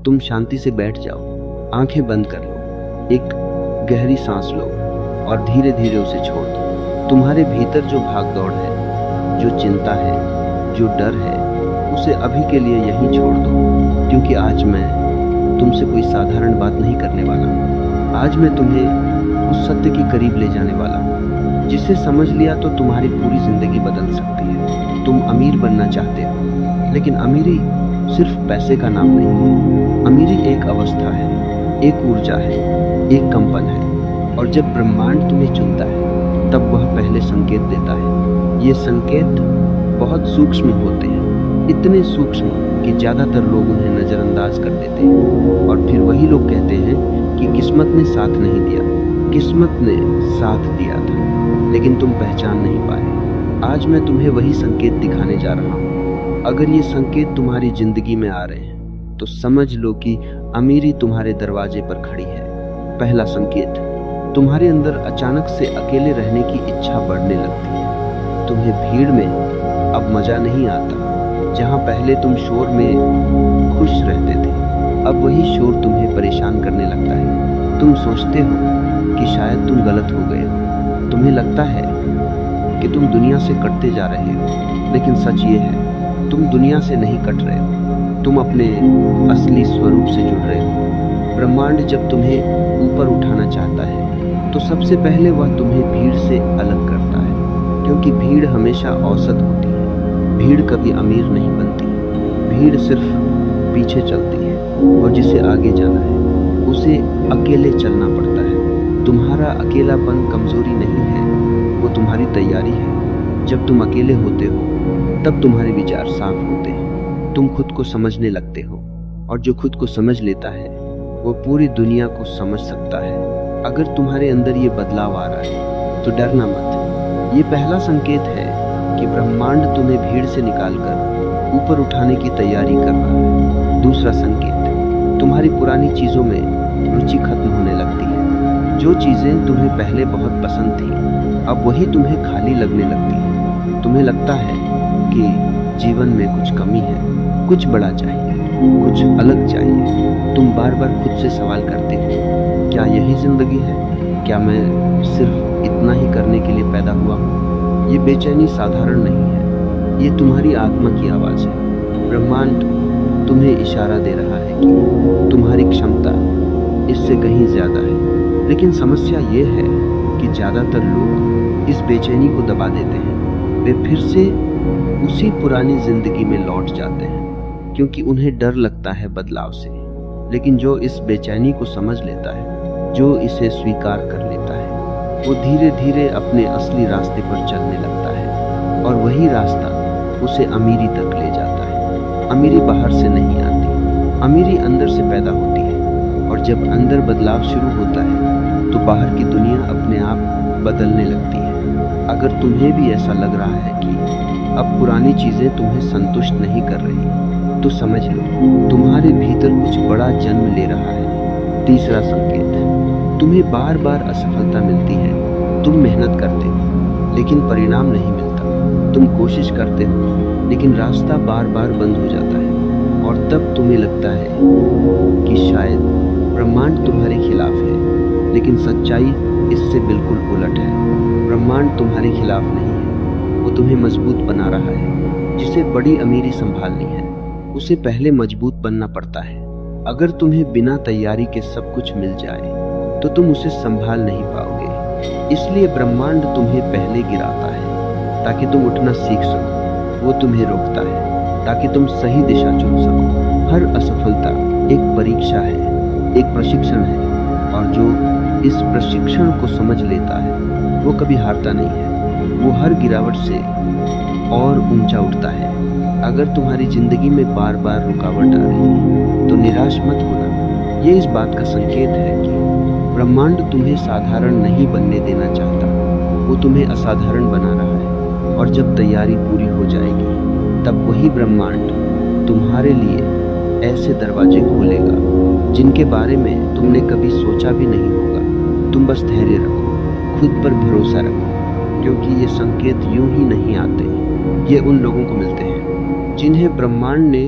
तुम शांति से बैठ जाओ, आंखें बंद कर लो, एक गहरी सांस लो और धीरे धीरे उसे छोड़ दो। तुम्हारे भीतर जो भागदौड़ है, जो चिंता है, जो डर है, उसे अभी के लिए यहीं छोड़ दो, क्योंकि आज मैं तुमसे कोई साधारण बात नहीं करने वाला हूँ। आज मैं तुम्हें उस सत्य के करीब ले जाने वाला हूँ जिसे समझ लिया तो तुम्हारी पूरी जिंदगी बदल सकती है। तुम अमीर बनना चाहते हो, लेकिन अमीरी सिर्फ पैसे का नाम नहीं है। अमीरी एक अवस्था है, एक ऊर्जा है, एक कंपन है। और जब ब्रह्मांड तुम्हें चुनता है तब वह पहले संकेत देता है। ये संकेत बहुत सूक्ष्म होते हैं, इतने सूक्ष्म कि ज्यादातर लोग उन्हें नजरअंदाज कर देते हैं। और फिर वही लोग कहते हैं कि किस्मत ने साथ नहीं दिया, किस्मत ने साथ दिया था, लेकिन तुम पहचान नहीं पाए। आज मैं तुम्हें वही संकेत दिखाने जा रहा हूँ। अगर ये संकेत तुम्हारी जिंदगी में आ रहे हैं तो समझ लो कि अमीरी तुम्हारे दरवाजे पर खड़ी है। पहला संकेत, तुम्हारे अंदर अचानक से अकेले रहने की इच्छा बढ़ने लगती है। तुम्हें भीड़ में अब मजा नहीं आता। जहां पहले तुम शोर में खुश रहते थे, अब वही शोर तुम्हें परेशान करने लगता है। तुम सोचते हो कि शायद तुम गलत हो गए हो। तुम्हें लगता है कि तुम दुनिया से कटते जा रहे हो, लेकिन सच ये है, तुम दुनिया से नहीं कट रहे हो, तुम अपने असली स्वरूप से जुड़ रहे हो। ब्रह्मांड जब तुम्हें ऊपर उठाना चाहता है तो सबसे पहले वह तुम्हें भीड़ से अलग करता है, क्योंकि भीड़ हमेशा औसत होती है। भीड़ कभी अमीर नहीं बनती। भीड़ सिर्फ पीछे चलती है, और जिसे आगे जाना है उसे अकेले चलना पड़ता है। तुम्हारा अकेलापन कमजोरी नहीं है, वो तुम्हारी तैयारी है। जब तुम अकेले होते हो तब तुम्हारे विचार साफ होते हैं, तुम खुद को समझने लगते हो, और जो खुद को समझ लेता है वो पूरी दुनिया को समझ सकता है। अगर तुम्हारे अंदर ये बदलाव आ रहा है तो डरना मत। ये पहला संकेत है कि ब्रह्मांड तुम्हें भीड़ से निकालकर ऊपर उठाने की तैयारी कर रहा है। दूसरा संकेत, तुम्हारी पुरानी चीजों में रुचि खत्म होने लगती है। जो चीजें तुम्हें पहले बहुत पसंद थी, अब वही तुम्हें खाली लगने लगती है। तुम्हें लगता है कि जीवन में कुछ कमी है, कुछ बड़ा चाहिए, कुछ अलग चाहिए। तुम बार बार खुद से सवाल करते हो, क्या यही जिंदगी है? क्या मैं सिर्फ इतना ही करने के लिए पैदा हुआ हूँ? ये बेचैनी साधारण नहीं है, ये तुम्हारी आत्मा की आवाज है। ब्रह्मांड तुम्हें इशारा दे रहा है कि तुम्हारी क्षमता इससे कहीं ज्यादा है। लेकिन समस्या ये है कि ज्यादातर लोग इस बेचैनी को दबा देते हैं। वे फिर से उसी पुरानी जिंदगी में लौट जाते हैं, क्योंकि उन्हें डर लगता है बदलाव से। लेकिन जो इस बेचैनी को समझ लेता है, जो इसे स्वीकार कर लेता है, वो धीरे धीरे अपने असली रास्ते पर चलने लगता है, और वही रास्ता उसे अमीरी तक ले जाता है। अमीरी बाहर से नहीं आती, अमीरी अंदर से पैदा होती है, और जब अंदर बदलाव शुरू होता है तो बाहर की दुनिया अपने आप बदलने लगती है। अगर तुम्हें भी ऐसा लग रहा है कि अब पुरानी चीजें तुम्हें संतुष्ट नहीं कर रही, तो समझ लो तुम्हारे भीतर कुछ बड़ा जन्म ले रहा है। तीसरा संकेत, तुम्हें बार बार असफलता मिलती है। तुम मेहनत करते हो लेकिन परिणाम नहीं मिलता। तुम कोशिश करते हो लेकिन रास्ता बार बार बंद हो जाता है, और तब तुम्हें लगता है कि शायद ब्रह्मांड तुम्हारे खिलाफ है। लेकिन सच्चाई इससे बिल्कुल उलट है। ब्रह्मांड तुम्हारे खिलाफ नहीं है, वो तुम्हें मजबूत बना रहा है। जिसे बड़ी अमीरी संभालनी है उसे पहले मजबूत बनना पड़ता है। अगर तुम्हें बिना तैयारी के सब कुछ मिल जाए तो तुम उसे संभाल नहीं पाओगे। इसलिए ब्रह्मांड तुम्हें पहले गिराता है ताकि तुम उठना सीख सको। वो तुम्हें रोकता है ताकि तुम सही दिशा चुन सको। हर असफलता एक परीक्षा है, एक प्रशिक्षण है, और जो इस प्रशिक्षण को समझ लेता है वो कभी हारता नहीं है। वो हर गिरावट से और ऊंचा उठता है। अगर तुम्हारी जिंदगी में बार बार रुकावट आ रही है तो निराश मत होना। ये इस बात का संकेत है कि ब्रह्मांड तुम्हें साधारण नहीं बनने देना चाहता, वो तुम्हें असाधारण बना रहा है। और जब तैयारी पूरी हो जाएगी तब वही ब्रह्मांड तुम्हारे लिए ऐसे दरवाजे खोलेगा जिनके बारे में तुमने कभी सोचा भी नहीं होगा। तुम बस धैर्य रखो, खुद पर भरोसा रखो, क्योंकि ये संकेत यूं ही नहीं आते। ये उन लोगों को मिलते हैं जिन्हें ब्रह्मांड ने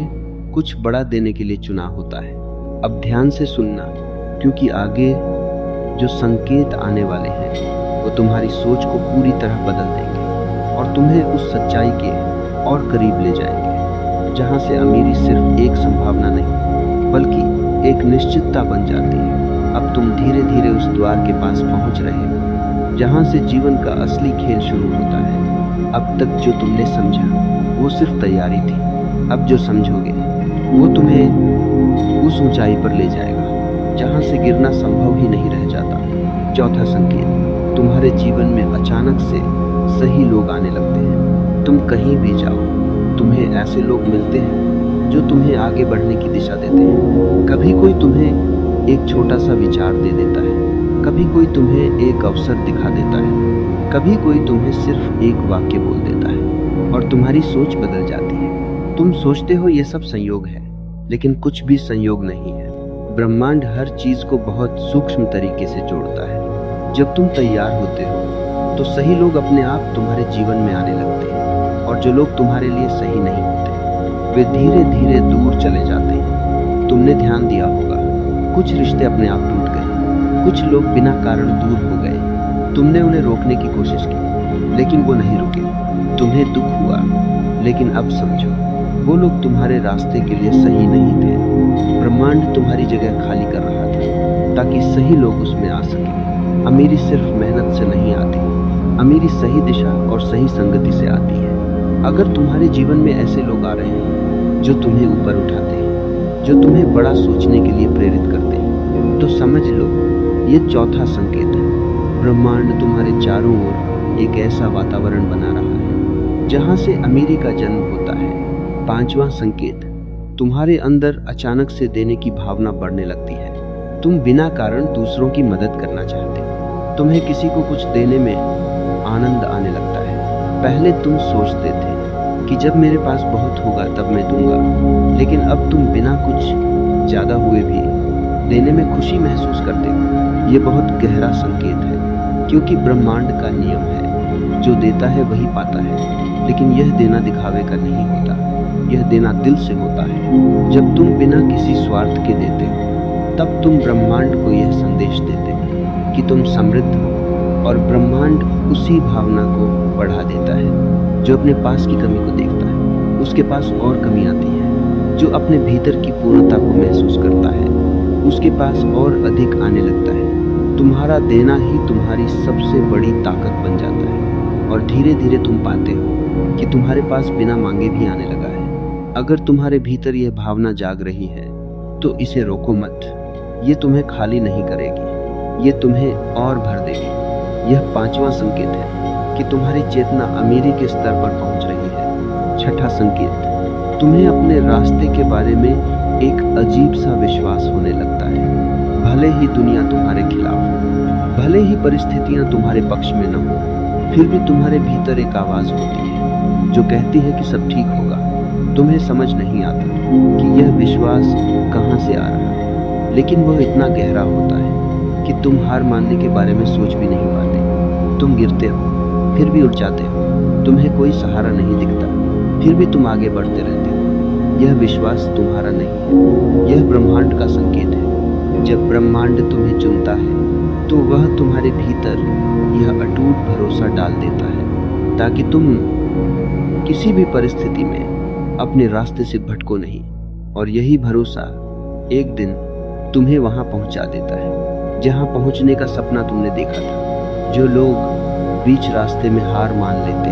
कुछ बड़ा देने के लिए चुना होता है। अब ध्यान से सुनना, क्योंकि आगे जो संकेत आने वाले हैं वो तुम्हारी सोच को पूरी तरह बदल देंगे और तुम्हें उस सच्चाई के और करीब ले जाएंगे जहां से अमीरी सिर्फ एक संभावना नहीं बल्कि एक निश्चितता बन जाती है। अब तुम धीरे धीरे उस द्वार के पास पहुंच रहे हो जहां से जीवन का असली खेल शुरू होता है। अब तक जो तुमने समझा वो सिर्फ तैयारी थी, अब जो समझोगे वो तुम्हें उस ऊंचाई पर ले जाएगा जहां से गिरना संभव ही नहीं रह जाता। चौथा संकेत, तुम्हारे जीवन में अचानक से सही लोग आने लगते हैं। तुम कहीं भी जाओ तुम्हें ऐसे लोग मिलते हैं जो तुम्हें आगे बढ़ने की दिशा देते हैं। कभी कोई तुम्हें एक छोटा सा विचार दे देता है, कभी कोई तुम्हें एक अवसर दिखा देता है, कभी कोई तुम्हें सिर्फ एक वाक्य बोल देता है और तुम्हारी सोच बदल जाती है। तुम सोचते हो ये सब संयोग है, लेकिन कुछ भी संयोग नहीं है। ब्रह्मांड हर चीज को बहुत सूक्ष्म तरीके से जोड़ता है। जब तुम तैयार होते हो तो सही लोग अपने आप तुम्हारे जीवन में आने लगते हैं और जो लोग तुम्हारे लिए सही नहीं होते वे धीरे धीरे दूर चले जाते हैं। तुमने ध्यान दिया होगा, कुछ रिश्ते अपने आप टूट गए, कुछ लोग बिना कारण दूर हो गए। तुमने उन्हें रोकने की कोशिश की लेकिन वो नहीं रुके। तुम्हें दुख हुआ, लेकिन अब समझो वो लोग तुम्हारे रास्ते के लिए सही नहीं थे। ब्रह्मांड तुम्हारी जगह खाली कर रहा था ताकि सही लोग उसमें आ सके। अमीरी सिर्फ मेहनत से नहीं आती, अमीरी सही दिशा और सही संगति से आती है। अगर तुम्हारे जीवन में ऐसे लोग आ रहे हैं जो तुम्हें ऊपर उठाते हैं, जो तुम्हें बड़ा सोचने के लिए प्रेरित करते हैं, तो समझ लो ये चौथा संकेत है। ब्रह्मांड तुम्हारे चारों ओर एक ऐसा वातावरण बना रहा है जहां से अमीरी का जन्म होता है। पांचवा संकेत, तुम्हारे अंदर अचानक से देने की भावना बढ़ने लगती है। तुम बिना कारण दूसरों की मदद करना चाहते हो। तुम्हें किसी को कुछ देने में आनंद आने लगता है। पहले तुम सोचते थे कि जब मेरे पास बहुत होगा तब मैं दूंगा, लेकिन अब तुम बिना कुछ ज्यादा हुए भी देने में खुशी महसूस करते हो। ये बहुत गहरा संकेत है, क्योंकि ब्रह्मांड का नियम है, जो देता है वही पाता है। लेकिन यह देना दिखावे का नहीं होता, यह देना दिल से होता है। जब तुम बिना किसी स्वार्थ के देते हो तब तुम ब्रह्मांड को यह संदेश देते हो कि तुम समृद्ध हो, और ब्रह्मांड उसी भावना को बढ़ा देता है। जो अपने पास की कमी को देखता है उसके पास और कमी आती है। जो अपने भीतर की पूर्णता को महसूस करता है उसके पास और अधिक आने लगता है। तुम्हारा देना ही तुम्हारी सबसे बड़ी ताकत बन जाता है और धीरे धीरे तुम पाते हो कि तुम्हारे पास बिना मांगे भी आने लगा है। अगर तुम्हारे भीतर यह भावना जाग रही है तो इसे रोको मत। ये तुम्हें खाली नहीं करेगी, ये तुम्हें और भर देगी। यह पांचवा संकेत है कि तुम्हारी चेतना अमीरी के स्तर पर पहुंच रही है। छठा संकेत, तुम्हें अपने रास्ते के बारे में एक अजीब सा विश्वास होने लगता है। भले ही दुनिया तुम्हारे खिलाफ हो, भले ही परिस्थितियां तुम्हारे पक्ष में न हो, फिर भी तुम्हारे भीतर एक आवाज होती है जो कहती है कि सब ठीक होगा। तुम्हें समझ नहीं आता कि यह विश्वास कहां से आ रहा है, लेकिन वह इतना गहरा होता है कि तुम हार मानने के बारे में सोच भी नहीं पाते। तुम गिरते हो फिर भी उठ जाते हो, तुम्हें कोई सहारा नहीं दिखता, फिर भी तुम आगे बढ़ते रहते हो। यह विश्वास तुम्हारा नहीं है, यह ब्रह्मांड का संकेत है। जब ब्रह्मांड तुम्हें चुनता है तो वह तुम्हारे भीतर यह अटूट भरोसा डाल देता है ताकि तुम किसी भी परिस्थिति में अपने रास्ते से भटको नहीं। और यही भरोसा एक दिन तुम्हें वहां पहुंचा देता है जहां पहुंचने का सपना तुमने देखा था। जो लोग बीच रास्ते में हार मान लेते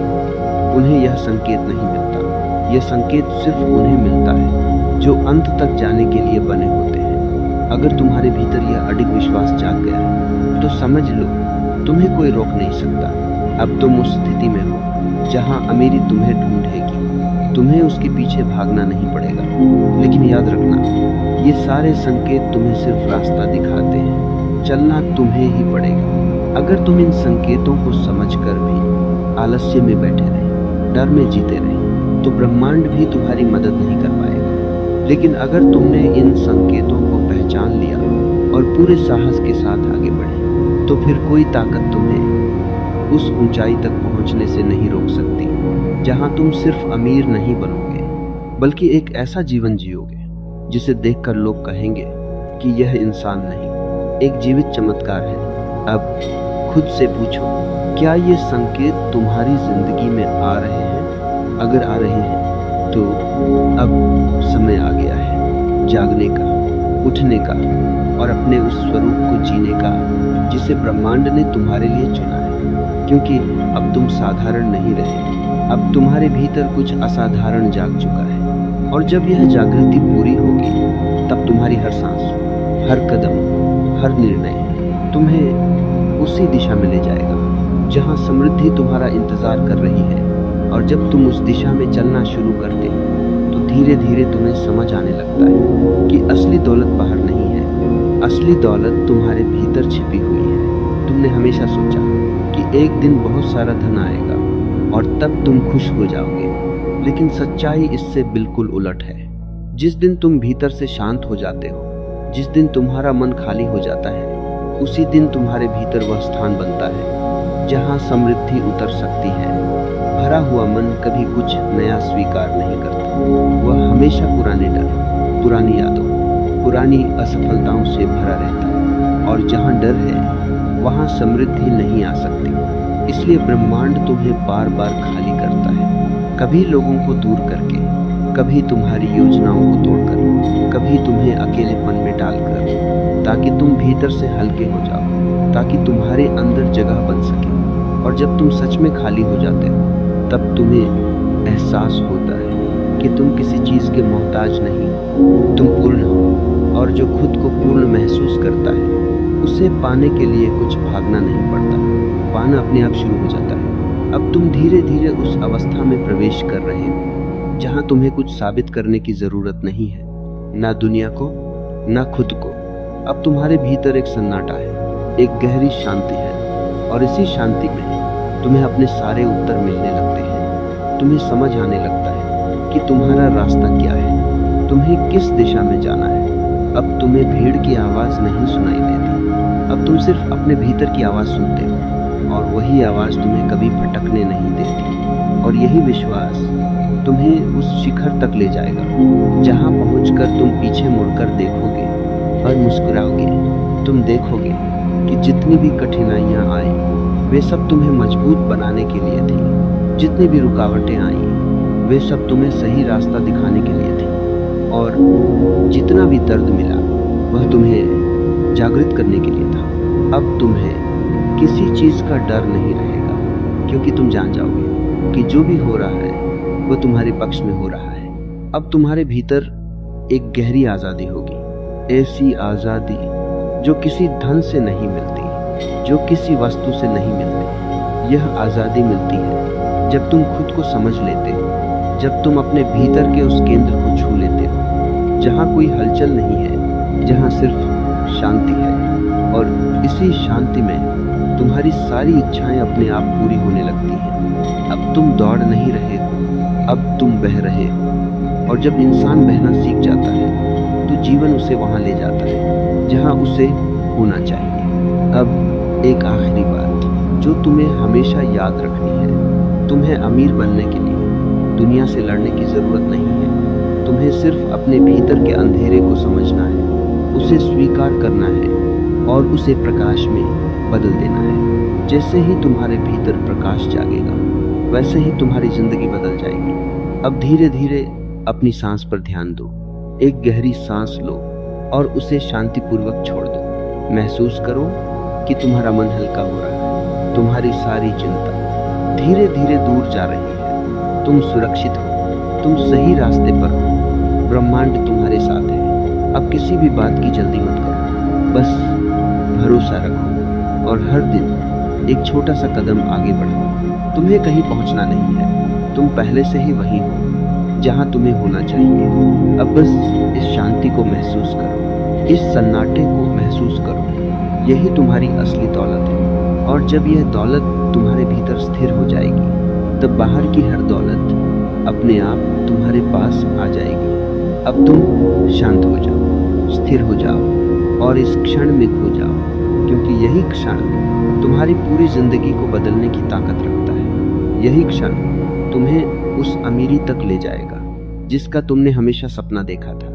उन्हें यह संकेत नहीं मिलता। यह संकेत सिर्फ उन्हें मिलता है जो अंत तक जाने के लिए बने होते हैं। अगर तुम्हारे भीतर यह अडिग विश्वास जाग गया है तो समझ लो तुम्हें कोई रोक नहीं सकता। अब तुम उस स्थिति में हो जहां अमीरी तुम्हें ढूंढेगी। तुम्हें उसके पीछे भागना नहीं पड़ेगा, लेकिन याद रखना ये सारे संकेत तुम्हें सिर्फ रास्ता दिखाते हैं, चलना तुम्हें ही पड़ेगा। अगर तुम इन संकेतों को समझकर भी आलस्य में बैठे रहे, डर में जीते रहे, तो ब्रह्मांड भी तुम्हारी मदद नहीं कर पाएगा। लेकिन अगर तुमने इन संकेतों को पहचान लिया और पूरे साहस के साथ आगे बढ़े, तो फिर कोई ताकत तुम्हें उस ऊंचाई तक पहुंचने से नहीं रोक सकती जहां तुम सिर्फ अमीर नहीं बनोगे बल्कि एक ऐसा जीवन जियोगे जिसे देखकर लोग कहेंगे कि यह इंसान नहीं, एक जीवित चमत्कार है। अब खुद से पूछो, क्या ये संकेत तुम्हारी जिंदगी में आ रहे हैं? अगर आ रहे हैं तो अब समय आ गया है जागने का, उठने का और अपने उस स्वरूप को जीने का जिसे ब्रह्मांड ने तुम्हारे लिए चुना है। क्योंकि अब तुम साधारण नहीं रहे, अब तुम्हारे भीतर कुछ असाधारण जाग चुका है। और जब यह जागृति पूरी होगी तब तुम्हारी हर सांस, हर कदम, हर निर्णय तुम्हें उसी दिशा में ले जाएगा जहां समृद्धि तुम्हारा इंतजार कर रही है। और जब तुम उस दिशा में चलना शुरू करते हो तो धीरे धीरे तुम्हें समझ आने लगता है कि असली दौलत बाहर नहीं है, असली दौलत तुम्हारे भीतर छिपी हुई है। तुमने हमेशा सोचा कि एक दिन बहुत सारा धन आएगा और तब तुम खुश हो जाओगे, लेकिन सच्चाई इससे बिल्कुल उलट है। जिस दिन तुम भीतर से शांत हो जाते हो, जिस दिन तुम्हारा मन खाली हो जाता है, उसी दिन तुम्हारे भीतर वह स्थान बनता है जहां समृद्धि उतर सकती है। भरा हुआ मन कभी कुछ नया स्वीकार नहीं करता, वह हमेशा पुराने डर, पुरानी यादों, पुरानी असफलताओं से भरा रहता है। और जहां डर है वहां समृद्धि नहीं आ सकती। इसलिए ब्रह्मांड तुम्हें बार बार खाली करता है, कभी लोगों को दूर करके, कभी तुम्हारी योजनाओं को तोड़कर, कभी तुम्हें अकेलेपन में डालकर, ताकि तुम भीतर से हल्के हो जाओ, ताकि तुम्हारे अंदर जगह बन सके। और जब तुम सच में खाली हो जाते हो तब तुम्हें एहसास होता है कि तुम किसी चीज के मोहताज नहीं, तुम पूर्ण हो। और जो खुद को पूर्ण महसूस करता है उसे पाने के लिए कुछ भागना नहीं पड़ता, पाना अपने आप शुरू हो जाता है। अब तुम धीरे धीरे उस अवस्था में प्रवेश कर रहे हो जहां तुम्हें कुछ साबित करने की जरूरत नहीं है, ना दुनिया को, ना खुद को। अब तुम्हारे भीतर एक सन्नाटा है, एक गहरी शांति है। और इसी शांति में तुम्हें अपने सारे उत्तर मिलने लगते हैं। तुम्हें समझ आने लगता है कि तुम्हारा रास्ता क्या है, तुम्हें किस दिशा में जाना है। अब तुम्हें भीड़ की आवाज नहीं सुनाई देती, अब तुम सिर्फ अपने भीतर की आवाज सुनते हो, और वही आवाज तुम्हें कभी भटकने नहीं देती। और यही विश्वास तुम्हें उस शिखर तक ले जाएगा जहां पहुंचकर तुम पीछे मुड़कर देखोगे और मुस्कुराओगे। तुम देखोगे कि जितनी भी कठिनाइयां आई वे सब तुम्हें मजबूत बनाने के लिए थी, जितनी भी रुकावटें आई वे सब तुम्हें सही रास्ता दिखाने के लिए थी, और जितना भी दर्द मिला वह तुम्हें जागृत करने के लिए था। अब तुम्हें किसी चीज का डर नहीं रहेगा, क्योंकि तुम जान जाओगे कि जो भी हो रहा है वह तुम्हारे पक्ष में हो रहा है। अब तुम्हारे भीतर एक गहरी आजादी होगी, ऐसी आजादी जो किसी धन से नहीं मिलती, जो किसी वस्तु से नहीं मिलती। यह आजादी मिलती है जब तुम खुद को समझ लेते हो, जब तुम अपने भीतर के उस केंद्र को छू लेते हो जहां कोई हलचल नहीं है, जहां सिर्फ शांति है। और इसी शांति में तुम्हारी सारी इच्छाएं अपने आप पूरी होने लगती हैं। अब तुम दौड़ नहीं रहे हो, अब तुम बह रहे हो। और जब इंसान बहना सीख जाता है तो जीवन उसे वहां ले जाता है जहां उसे होना चाहिए। अब एक आखिरी बात जो तुम्हें हमेशा याद रखनी है, तुम्हें अमीर बनने के लिए दुनिया से लड़ने की जरूरत नहीं है। तुम्हें सिर्फ अपने भीतर के अंधेरे को समझना है, उसे स्वीकार करना है और उसे प्रकाश में बदल देना है। जैसे ही तुम्हारे भीतर प्रकाश जागेगा वैसे ही तुम्हारी जिंदगी बदल जाएगी। अब धीरे धीरे अपनी सांस पर ध्यान दो, एक गहरी सांस लो और उसे शांतिपूर्वक छोड़ दो। महसूस करो कि तुम्हारा मन हल्का हो रहा है, तुम्हारी सारी चिंता धीरे धीरे दूर जा रही है। तुम सुरक्षित हो, तुम सही रास्ते पर हो, ब्रह्मांड तुम्हारे साथ है। अब किसी भी बात की जल्दी मत करो, बस भरोसा रखो और हर दिन एक छोटा सा कदम आगे बढ़ो। तुम्हें कहीं पहुंचना नहीं है, तुम पहले से ही वहीं हो जहां तुम्हें होना चाहिए। अब बस इस शांति को महसूस करो, इस सन्नाटे को महसूस करो। यही तुम्हारी असली दौलत है। और जब यह दौलत तुम्हारे भीतर स्थिर हो जाएगी तब बाहर की हर दौलत अपने आप तुम्हारे पास आ जाएगी। अब तुम शांत हो जाओ, स्थिर हो जाओ और इस क्षण में खो जाओ, क्योंकि यही क्षण तुम्हारी पूरी जिंदगी को बदलने की ताकत रखता है। यही क्षण तुम्हें उस अमीरी तक ले जाएगा जिसका तुमने हमेशा सपना देखा था।